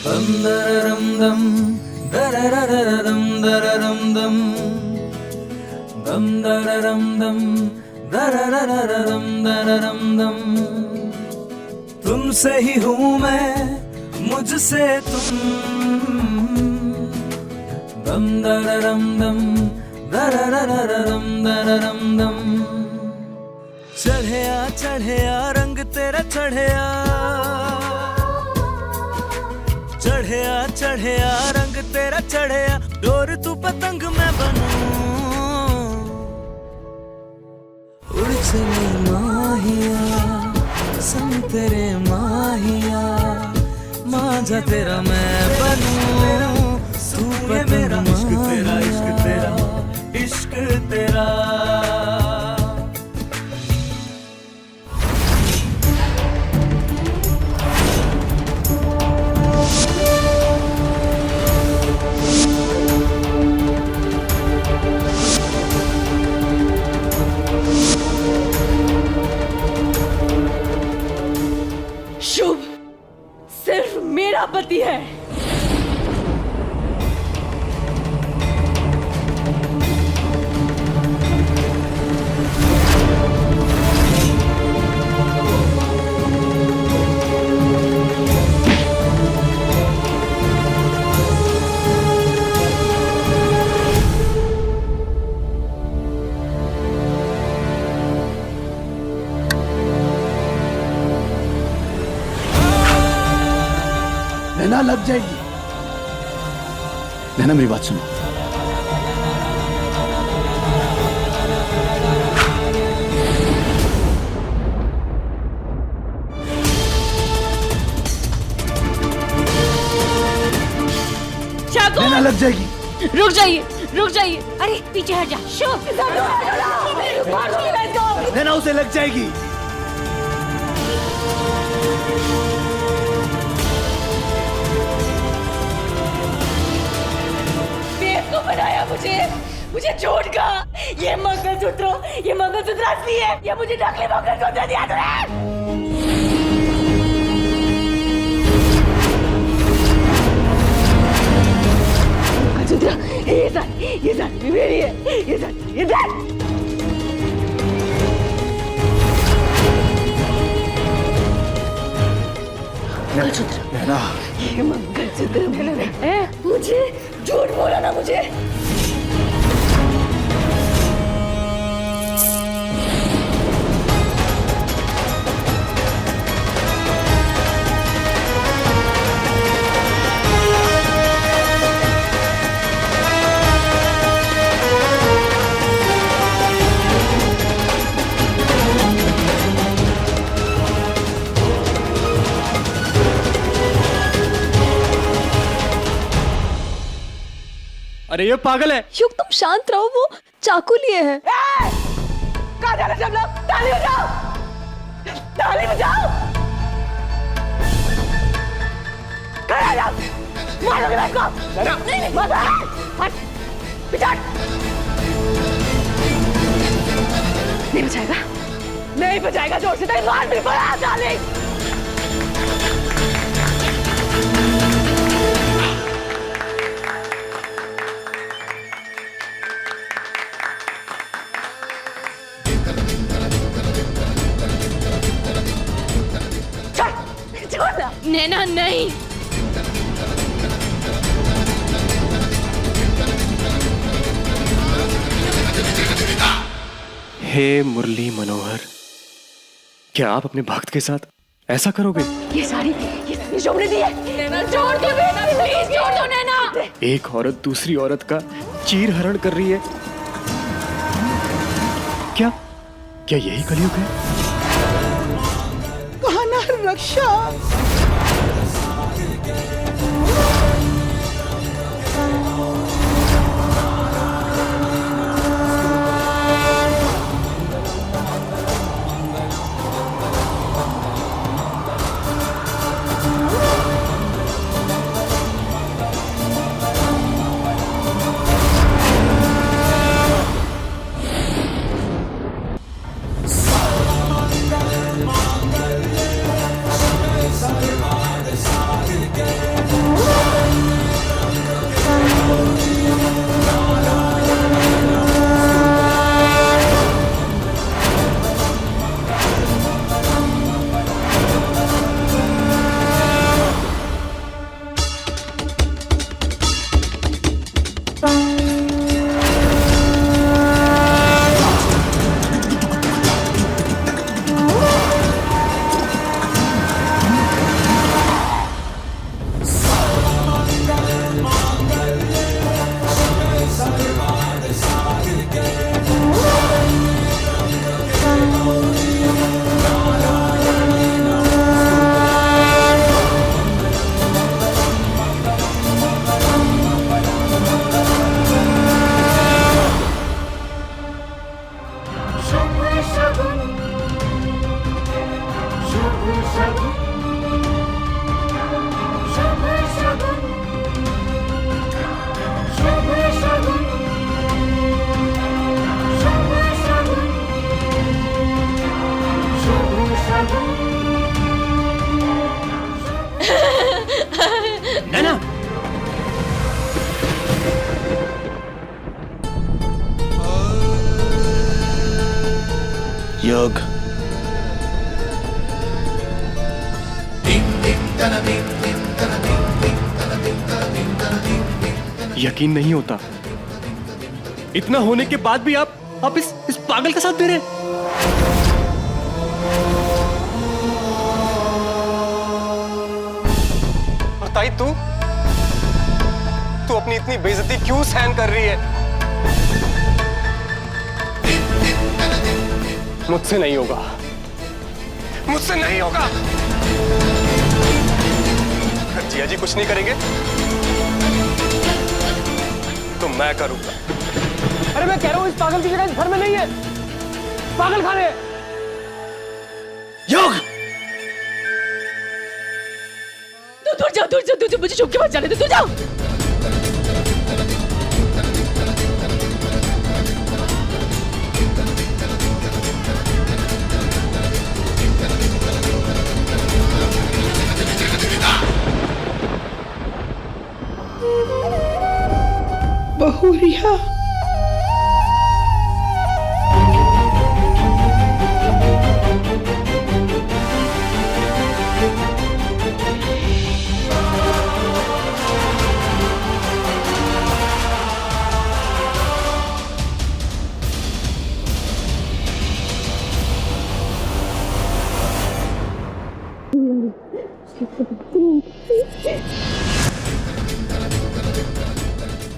Dum dararam dum, dararararam dararam dum, dum dararam dum, dararararam dararam dum. तुमसे ही हूँ मैं, मुझसे तुम. Dum dararam dum, dararararam dararam dum. चढ़े आ रंग तेरा चढ़े आ रंग तेरा चढ़े आ डोर तू पतंग मैं बनूं उड़ चले माहिया संग तेरे माहिया मांझा तेरा मैं बनूं तू मेरा इश्क तेरा इश्क तेरा इश्क तेरा शुभ सिर्फ मेरा पति है। नैना लग जाएगी। नैना मेरी बात सुनो। नैना लग जाएगी। रुक जाइए अरे पीछे हट जा। शुभ नैना उसे लग जाएगी। बनाया मुझे झूठ का ये मंगलसूत्र असली है ये मुझे नकली मंगलसूत्र दिया तूने ये साड़ी मेरी है ये मंगलसूत्र मुझे झूठ बोला ना मुझे अरे ये पागल है। युग तुम शांत रहो वो चाकू लिए है। कहाँ जा रहे सब लोग? ताली बजाओ मारोगे ना इसको? नहीं मत हट पिछाड़ नहीं बचाएगा जोर से तेरी मार भी पड़ा ताली नैना नहीं हे मुरली मनोहर, क्या आप अपने भक्त के साथ ऐसा करोगे? ये साड़ी ये शुभ ने दी है। नैना छोड़ दो नैना प्लीज छोड़ दो नैना। एक औरत दूसरी औरत का चीर हरण कर रही है। क्या यही कलयुग है? कान्हा रक्षा। नैना, योग। यकीन नहीं होता, इतना होने के बाद भी आप इस पागल का साथ दे रहे हैं। और ताई, तू अपनी इतनी बेइज्जती क्यों सहन कर रही है? मुझसे नहीं होगा, मुझसे नहीं होगा। जिया जी कुछ नहीं करेंगे तो मैं करूंगा। अरे मैं कह रहा हूं इस पागल की जगह इस घर में नहीं है, पागल खाने। योग। दूर जाओ, दूर जाओ, दूर जाओ, मुझे चुप के मत जाने दो, दूर जाओ। बहुरिया।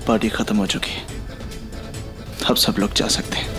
पार्टी खत्म हो चुकी है, अब सब लोग जा सकते हैं।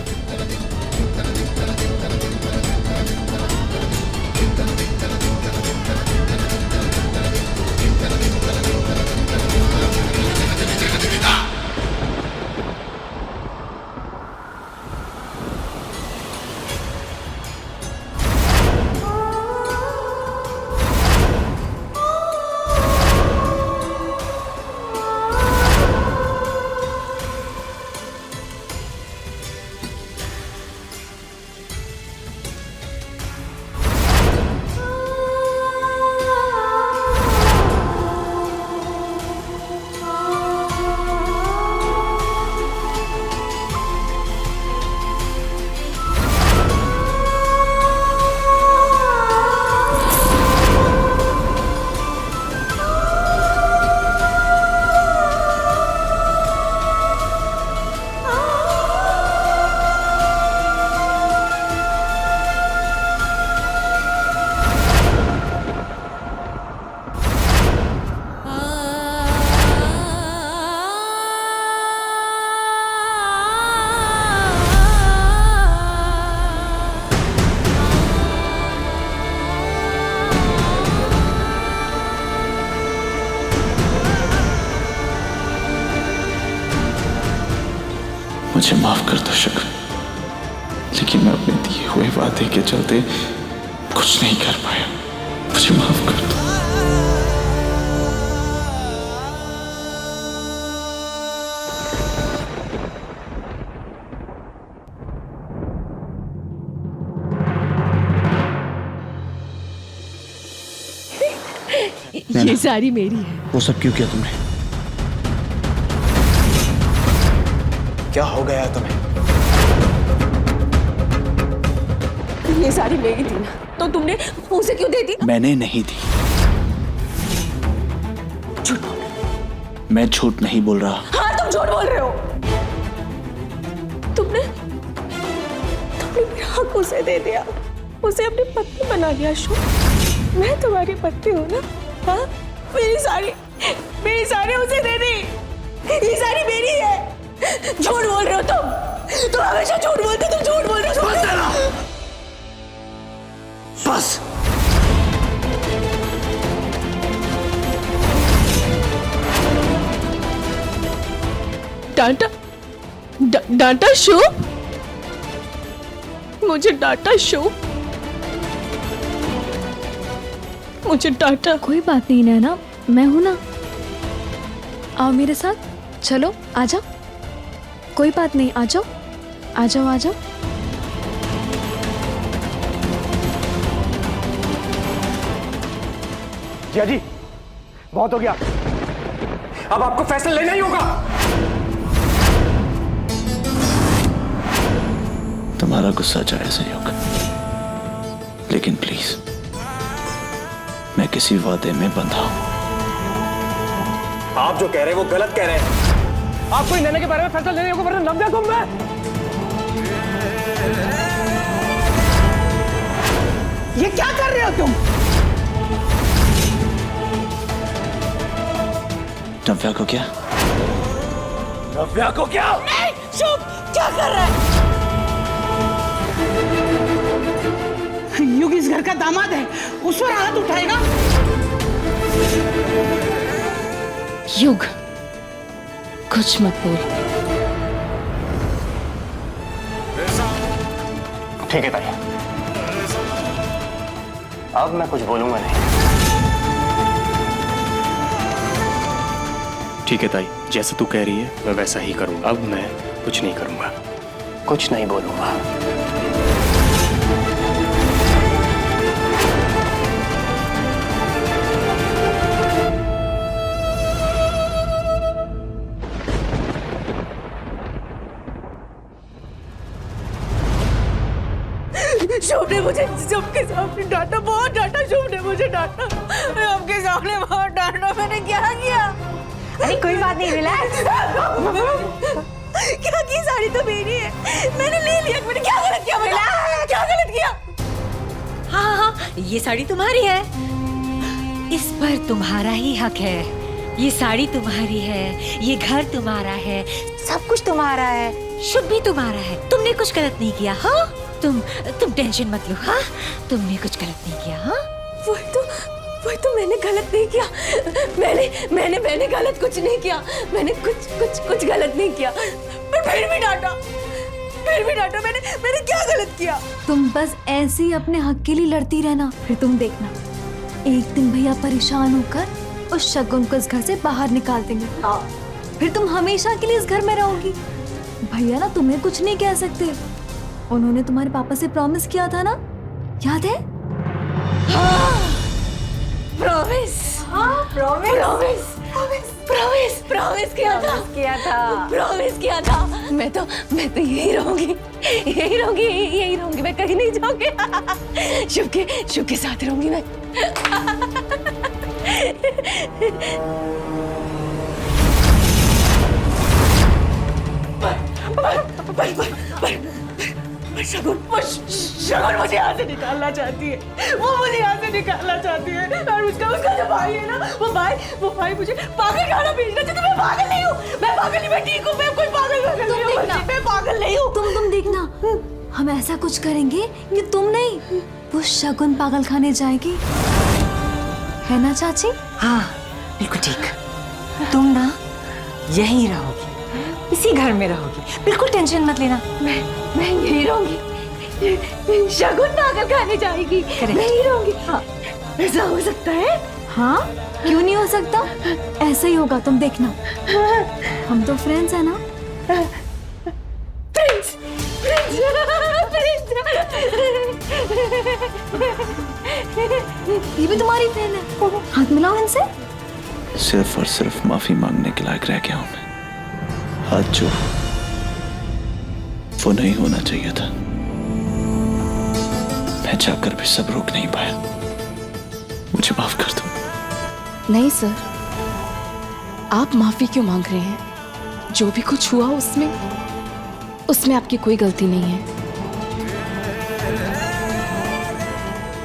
मुझे माफ कर दो शुक्र, लेकिन मैं अपने दिए हुए वादे के चलते कुछ नहीं कर पाया। मुझे माफ कर दो। ये साड़ी मेरी है। वो सब क्यों किया तुमने? क्या हो गया तुम्हें? ये साड़ी मेरी थी ना, तो तुमने उसे क्यों दे दी? मैंने नहीं दी। झूठ बोल। मैं झूठ नहीं बोल रहा। हाँ, तुम झूठ बोल रहे हो। तुमने मेरा हक उसे दे दिया, उसे अपनी पत्नी बना लिया। शो, मैं तुम्हारी पत्नी हूँ ना? हाँ, मेरी साड़ी उसे दे दी। ये साड़ी मेरी है। झूठ बोल रहे हो तुम हमेशा झूठ बोलते, तुम झूठ बोल रहे हो। बस। डांटा शो, मुझे डांटा शो, मुझे डांटा। कोई बात नहीं नैना, मैं हूं ना। आओ मेरे साथ, चलो आ जाओ। कोई बात नहीं, आ जाओ आ जाओ आ जाओ। जिया जी, बहुत हो गया। अब आपको फैसला लेना ही होगा। तुम्हारा गुस्सा जायज है योग, लेकिन प्लीज मैं किसी वादे में बंधा हूं। आप जो कह रहे हैं वो गलत कह रहे हैं। आपको नैना के बारे में फैसला लेने होगा, वरना नव्या को मैं। ये क्या कर रहे हो तुम? नव्या को क्या? नव्या को क्या? नहीं, शुभ क्या कर रहा है? युग इस घर का दामाद है, उस पर हाथ उठाएगा? युग, कुछ मत बोल। ठीक है ताई, अब मैं कुछ बोलूंगा नहीं। ठीक है ताई, जैसा तू कह रही है मैं वैसा ही करूंगा। अब मैं कुछ नहीं करूंगा, कुछ नहीं बोलूंगा। शुभ ने मुझे सबके सामने डांटा, बहुत डांटा। शुभ ने मुझे डांटा, सबके सामने बहुत डांटा। मैंने क्या किया? अरे कोई बात नहीं, रिलैक्स। क्या की? साड़ी तो मेरी है, मैंने ले लिया। मैंने क्या गलत किया? क्या गलत किया? हाँ हाँ, ये साड़ी तुम्हारी है, इस पर तुम्हारा ही हक है। ये साड़ी तुम्हारी है, ये घर तुम्हारा है, सब कुछ तुम्हारा है, शुभ भी तुम्हारा है। तुमने कुछ गलत नहीं किया। हाँ, तुम टेंशन मत लो। हाँ, तुमने कुछ गलत नहीं किया। हाँ, वही तो मैंने गलत नहीं किया। मैंने गलत कुछ नहीं किया। मैंने कुछ गलत नहीं किया, पर फिर भी डांटा। मैंने क्या गलत किया? तुम बस ऐसे ही अपने हक के लिए लड़ती रहना, फिर तुम देखना एक दिन भैया परेशान होकर उस शगुन को इस घर से बाहर निकाल देंगे। फिर तुम हमेशा के लिए इस घर में रहोगी। भैया ना तुम्हें कुछ नहीं कह सकते, उन्होंने तुम्हारे पापा से प्रॉमिस किया था ना, याद है? प्रॉमिस किया था। मैं तो यही रहूंगी। मैं कहीं नहीं जाऊंगी। शुभ के साथ रहूंगी मैं। शगुन मुझे यहाँ से निकालना चाहती है। वो मुझे यहाँ से निकालना चाहती है। और उसका जो भाई है ना, वो भाई मुझे पागल खाना भेजना चाहती है। मैं पागल नहीं हूँ, मैं ठीक हूँ। मैं कोई पागल नहीं हूँ। मैं पागल नहीं हूँ। तुम देखना, हम ऐसा कुछ करेंगे कि तुम नहीं, वो शगुन पागल खाने जाएगी, है ना चाची? हाँ, बिल्कुल ठीक। तुम ना यहीं रहोगी, इसी घर में रहोगी, बिल्कुल टेंशन मत लेना। मैं यहीं रहूंगी। शगुन पागल खाने जाएगी, मैं यहीं रहूंगी। हाँ, ऐसा हो सकता है? हाँ, क्यों नहीं हो सकता? ऐसा ही होगा, तुम देखना। हम तो फ्रेंड्स हैं ना। प्रिंस। ये भी तुम्हारी फ्रेंड है, हाथ मिलाओ इनसे। सिर्फ और सिर्फ माफी मांगने के लायक रह गया हूं मैं। हाथ जो वो नहीं होना चाहिए था, मैं चाहकर भी सब रोक नहीं पाया। मुझे माफ कर दो। नहीं सर, आप माफी क्यों मांग रहे हैं? जो भी कुछ हुआ उसमें आपकी कोई गलती नहीं है।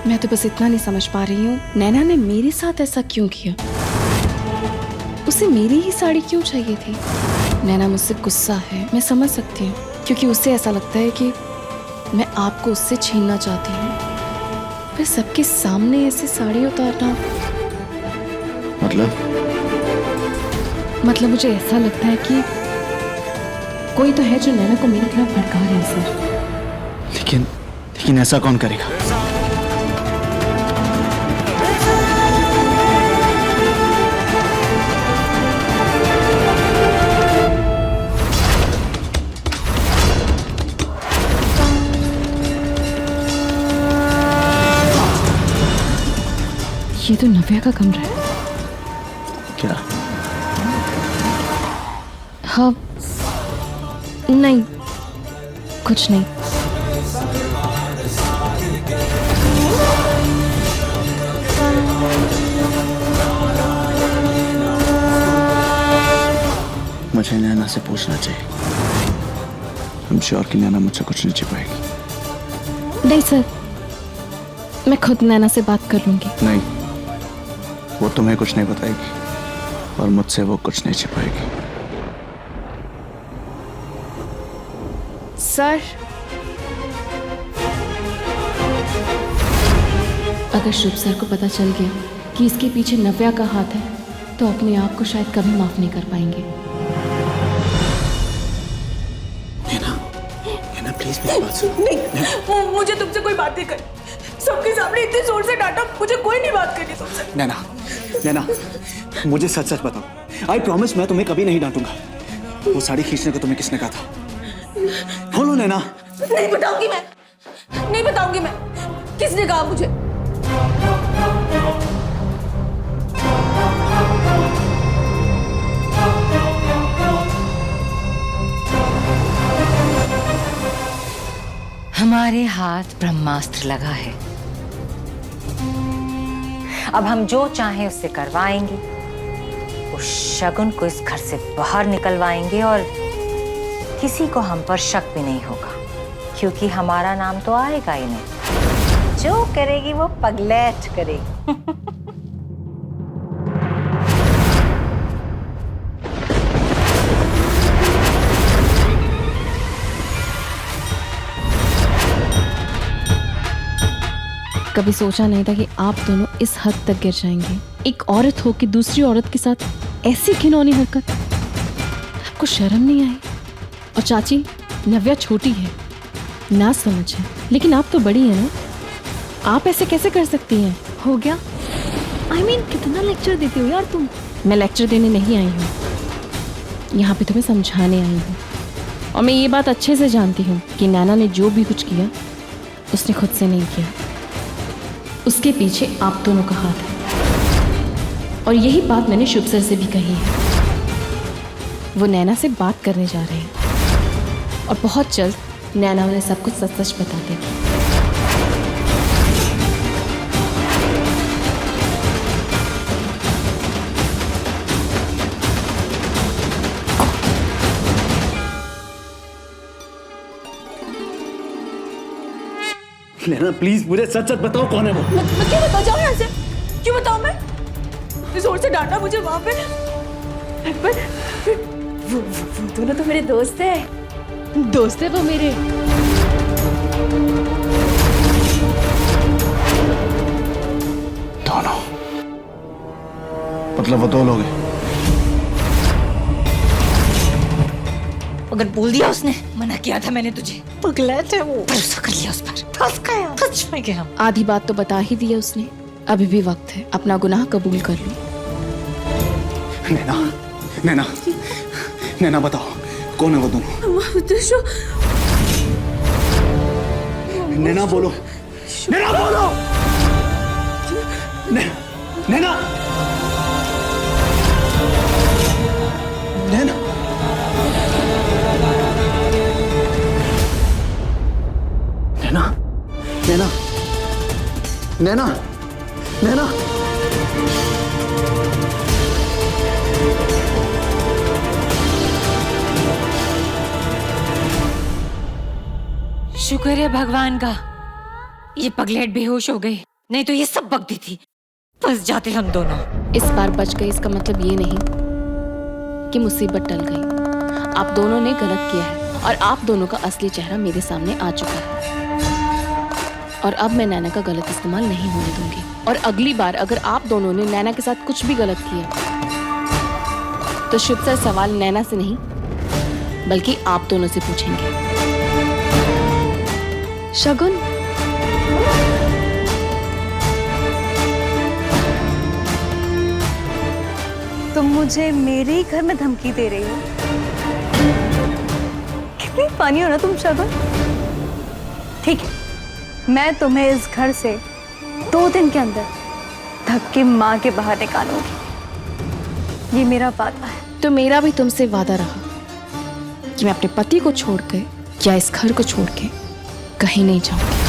मैं तो बस इतना नहीं समझ पा रही हूँ, नैना ने मेरे साथ ऐसा क्यों किया? उसे मेरी ही साड़ी क्यों चाहिए थी? नैना मुझसे गुस्सा है, मैं समझ सकती हूँ, क्योंकि उसे ऐसा लगता है कि मैं आपको उससे छीनना चाहती हूँ। फिर सबके सामने ऐसी साड़ी उतारना, मतलब मुझे ऐसा लगता है कि कोई तो है जो नैना को मेरी खिलाफ भड़का रहा है सर। लेकिन ऐसा कौन करेगा? ये तो नव्या का कमरा है। क्या हाँ, नहीं, कुछ नहीं। मुझे नैना से पूछना चाहिए। I'm श्योर कि नैना मुझसे कुछ नहीं छिपाएगी। नहीं सर, मैं खुद नैना से बात कर लूंगी। नहीं, वो तुम्हें कुछ नहीं बताएगी और मुझसे वो कुछ नहीं छिपाएगी। सर, अगर शुभ सर को पता चल गया कि इसके पीछे नव्या का हाथ है तो अपने आप को शायद कभी माफ नहीं कर पाएंगे। नैना प्लीज मेरी बात सुनो। नहीं, मुझे तुमसे कोई बात नहीं करनी। सबके सामने इतने जोर से डांटा, मुझे कोई नहीं बात करनी तुमसे। नैना, मुझे सच सच बताओ। आई प्रॉमिस मैं तुम्हें कभी नहीं डांटूंगा। वो साड़ी खींचने को तुम्हें किसने कहा था? बोलो नैना। नहीं बताऊंगी मैं, नहीं बताऊंगी मैं। किसने कहा मुझे? हमारे हाथ ब्रह्मास्त्र लगा है। अब हम जो चाहें उससे करवाएंगे, उस शगुन को इस घर से बाहर निकलवाएंगे और किसी को हम पर शक भी नहीं होगा, क्योंकि हमारा नाम तो आएगा ही नहीं। जो करेगी वो पगलेट करेगी। कभी सोचा नहीं था कि आप दोनों इस हद तक गिर जाएंगे। एक औरत हो कि दूसरी औरत के साथ ऐसी घिनौनी हरकत। आपको शर्म नहीं आई? और चाची, नव्या छोटी है, ना समझ है, लेकिन आप तो बड़ी है ना, आप ऐसे कैसे कर सकती हैं? हो गया? I mean, कितना लेक्चर देती हो यार तुम। मैं लेक्चर देने नहीं आई हूँ, यहाँ पे तुम्हें समझाने आई हूँ। और मैं ये बात अच्छे से जानती हूँ कि नैना ने जो भी कुछ किया उसने खुद से नहीं किया, उसके पीछे आप दोनों का हाथ है। और यही बात मैंने शुभ सर से भी कही है। वो नैना से बात करने जा रहे हैं और बहुत जल्द नैना उन्हें सब कुछ सच सच बता देगी। नैना प्लीज मुझे सच सच बताओ, कौन है वो? मैं क्यों बता जाऊं यहाँ से? क्यों बताऊं मैं? जोर से डांटा मुझे वहां पे। पर वो दोनों तो मेरे दोस्त हैं। दोस्त है वो मेरे। दोनों मतलब वो दो लोग हैं? अगर बोल दिया उसने, मना किया था मैंने तुझे। पगलेट है वो। भरोसा कर लिया उस पर। फंस गया। सच में गया। आधी बात तो बता ही दी है उसने। अभी भी वक्त है, अपना गुनाह कबूल कर लो। नैना, नैना, नैना बताओ, कौन है वो दोनों? नैना बोलो, नैना बोलो, नैना, नैना, नैना, नैना, नैना, नैना, नैना। शुक्र है भगवान का, ये पगलेट बेहोश हो गई, नहीं तो ये सब बकती थी। फंस जाते हम दोनों। इस बार बच गए इसका मतलब ये नहीं कि मुसीबत टल गई। आप दोनों ने गलत किया है और आप दोनों का असली चेहरा मेरे सामने आ चुका है। और अब मैं नैना का गलत इस्तेमाल नहीं होने दूंगी। और अगली बार अगर आप दोनों ने नैना के साथ कुछ भी गलत किया तो शुभ सर सवाल नैना से नहीं बल्कि आप दोनों से पूछेंगे। शगुन, तुम मुझे मेरे ही घर में धमकी दे रही हो? कितनी फनी हो ना तुम शगुन। ठीक है, मैं तुम्हें इस घर से 2 दिन के अंदर धक्के मार के बाहर निकालूंगी। ये मेरा वादा है। तो मेरा भी तुमसे वादा रहा कि मैं अपने पति को छोड़ के या इस घर को छोड़ के कहीं नहीं जाऊंगी।